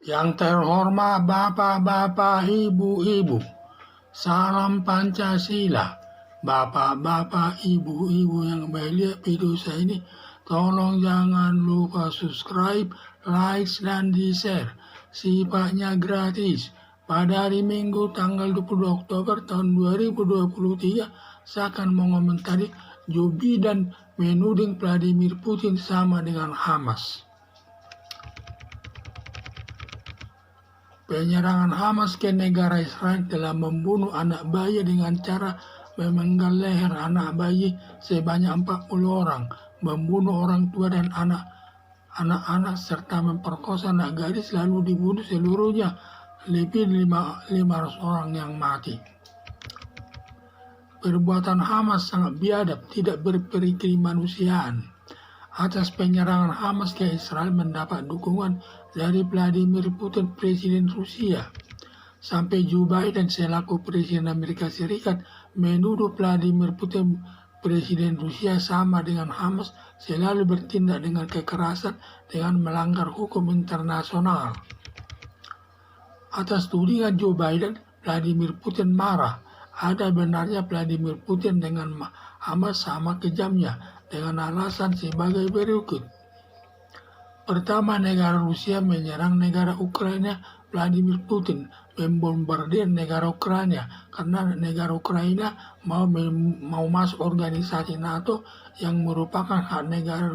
Yang terhormat Bapak-Bapak, Ibu-Ibu, salam Pancasila. Bapak-bapak, ibu-ibu yang melihat video saya ini, tolong jangan lupa subscribe, like, dan di-share. Sifatnya gratis. Pada hari Minggu tanggal 20 Oktober tahun 2023, saya akan mengomentari Joe Biden menuding Vladimir Putin sama dengan Hamas. Penyerangan Hamas ke negara Israel telah membunuh anak bayi dengan cara memenggal leher anak bayi sebanyak 40 orang, membunuh orang tua dan anak-anak serta memperkosa anak gadis lalu dibunuh seluruhnya, lebih 500 orang yang mati. Perbuatan Hamas sangat biadab, tidak berperi kemanusiaan. Atas penyerangan Hamas ke Israel mendapat dukungan dari Vladimir Putin, Presiden Rusia. Sampai Joe Biden selaku Presiden Amerika Serikat menuduh Vladimir Putin, Presiden Rusia, sama dengan Hamas, selalu bertindak dengan kekerasan dengan melanggar hukum internasional. Atas tudingan Joe Biden, Vladimir Putin marah. Ada benarnya Vladimir Putin dengan Hamas sama kejamnya, dengan alasan sebagai berikut. Pertama, negara Rusia menyerang negara Ukraina. Vladimir Putin membombardir negara Ukraina karena negara Ukraina mau masuk organisasi NATO yang merupakan hak negara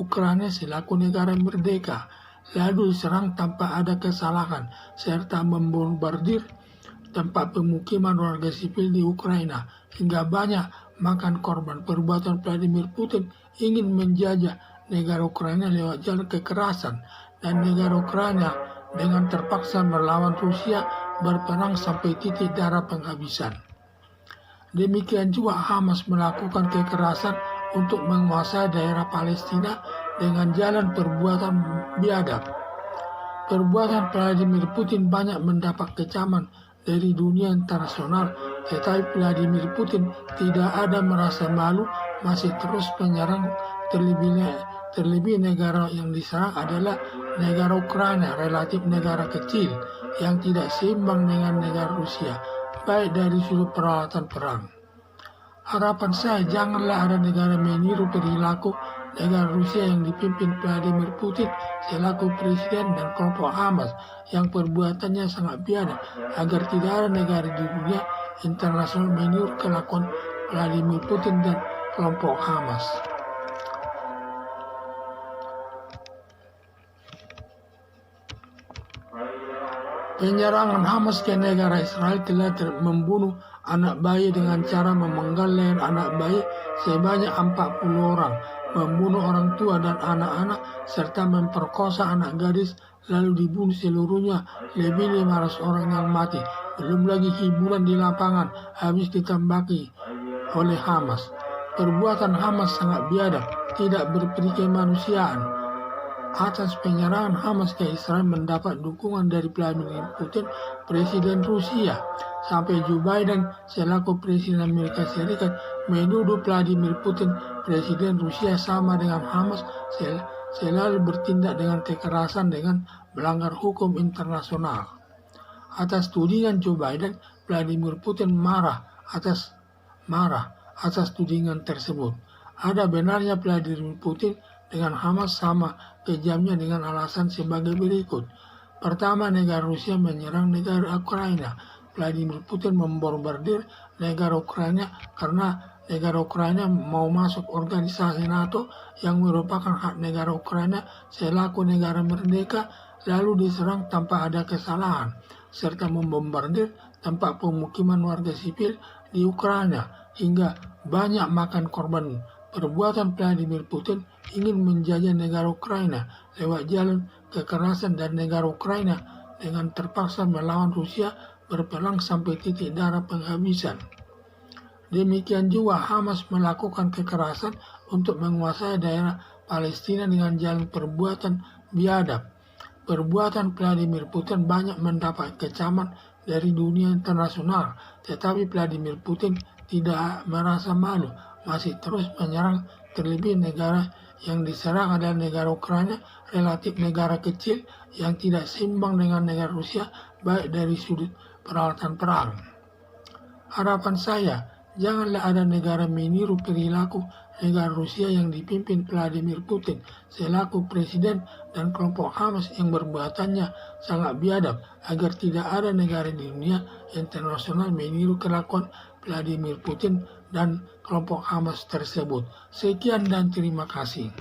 Ukraina selaku negara merdeka. Lalu diserang tanpa ada kesalahan serta membombardir tempat pemukiman warga sipil di Ukraina hingga banyak makan korban. Perbuatan Vladimir Putin ingin menjajah negara Ukraina lewat jalan kekerasan, dan negara Ukraina dengan terpaksa melawan Rusia berperang sampai titik darah penghabisan. Demikian juga Hamas melakukan kekerasan untuk menguasai daerah Palestina dengan jalan perbuatan biadab. Perbuatan Vladimir Putin banyak mendapat kecaman dari dunia internasional, tetapi Vladimir Putin tidak ada merasa malu, masih terus menyerang. Terlebih negara yang diserang adalah negara Ukraina, relatif negara kecil yang tidak seimbang dengan negara Rusia, baik dari sudut peralatan perang. Harapan saya janganlah ada negara meniru perilaku negara Rusia yang dipimpin Vladimir Putin selaku presiden dan kelompok Hamas yang perbuatannya sangat biadab, agar tidak ada negara di dunia internasional meniru kelakuan Vladimir Putin dan kelompok Hamas. Penyerangan Hamas ke negara Israel telah membunuh anak bayi dengan cara memenggal leher anak bayi sebanyak 40 orang, membunuh orang tua dan anak-anak, serta memperkosa anak gadis lalu dibunuh seluruhnya, lebih 500 orang yang mati. Belum lagi hiburan di lapangan habis ditembaki oleh Hamas. Perbuatan Hamas sangat biadab, tidak berperi kemanusiaan. Atas penyerangan Hamas ke Israel mendapat dukungan dari Vladimir Putin, Presiden Rusia. Sampai Joe Biden selaku Presiden Amerika Serikat menuduh Vladimir Putin, Presiden Rusia, sama dengan Hamas, selalu bertindak dengan kekerasan dengan melanggar hukum internasional. Atas tudingan Joe Biden, Vladimir Putin marah atas tudingan tersebut. Ada benarnya Vladimir Putin dengan Hamas sama kejamnya dengan alasan sebagai berikut. Pertama, negara Rusia menyerang negara Ukraina. Vladimir Putin membombardir negara Ukraina karena negara Ukraina mau masuk organisasi NATO yang merupakan hak negara Ukraina selaku negara merdeka, lalu diserang tanpa ada kesalahan, serta membombardir tempat pemukiman warga sipil di Ukraina hingga banyak makan korban. Perbuatan Vladimir Putin ingin menjajah negara Ukraina lewat jalan kekerasan, dan negara Ukraina dengan terpaksa melawan Rusia berperang sampai titik darah penghabisan. Demikian juga Hamas melakukan kekerasan untuk menguasai daerah Palestina dengan jalan perbuatan biadab. Perbuatan Vladimir Putin banyak mendapat kecaman dari dunia internasional, tetapi Vladimir Putin tidak merasa malu, masih terus menyerang, terlebih negara yang diserang adalah negara Ukraina, relatif negara kecil yang tidak seimbang dengan negara Rusia, baik dari sudut peralatan perang. Harapan saya, janganlah ada negara meniru perilaku negara Rusia yang dipimpin Vladimir Putin selaku presiden dan kelompok Hamas yang perbuatannya sangat biadab, agar tidak ada negara di dunia internasional meniru kelakuan Vladimir Putin dan kelompok Hamas tersebut. Sekian dan terima kasih.